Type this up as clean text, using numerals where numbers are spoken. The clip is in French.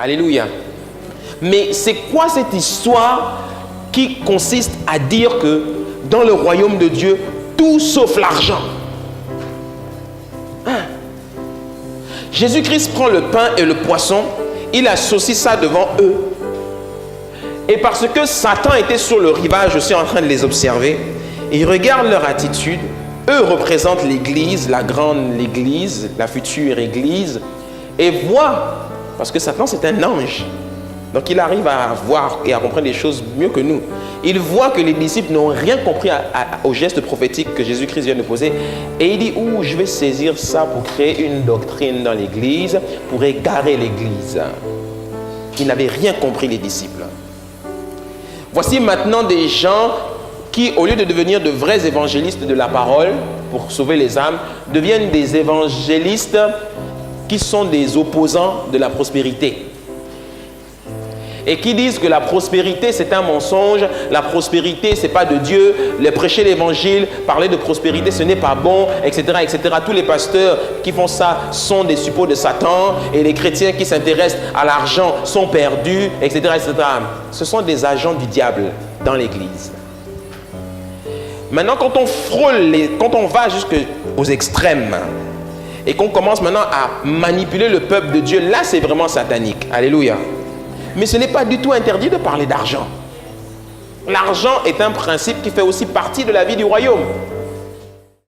Alléluia. Mais c'est quoi cette histoire qui consiste à dire que dans le royaume de Dieu, tout sauf l'argent? Jésus-Christ prend le pain et le poisson, il associe ça devant eux. Et parce que Satan était sur le rivage aussi en train de les observer, il regarde leur attitude. Eux représentent l'église, la grande église, la future église, et voit, parce que Satan c'est un ange, donc il arrive à voir et à comprendre les choses mieux que nous. Il voit que les disciples n'ont rien compris au geste prophétique que Jésus-Christ vient de poser. Et il dit, je vais saisir ça pour créer une doctrine dans l'église, pour égarer l'église. Ils n'avaient rien compris, les disciples. Voici maintenant des gens qui, au lieu de devenir de vrais évangélistes de la parole, pour sauver les âmes, deviennent des évangélistes qui sont des opposants de la prospérité. Et qui disent que la prospérité c'est un mensonge, la prospérité c'est pas de Dieu, prêcher l'évangile, parler de prospérité ce n'est pas bon, etc., etc. Tous les pasteurs qui font ça sont des suppôts de Satan et les chrétiens qui s'intéressent à l'argent sont perdus, etc., etc. Ce sont des agents du diable dans l'église. Maintenant, quand on frôle, quand on va jusqu'aux extrêmes et qu'on commence maintenant à manipuler le peuple de Dieu, là c'est vraiment satanique. Alléluia. Mais ce n'est pas du tout interdit de parler d'argent. L'argent est un principe qui fait aussi partie de la vie du royaume.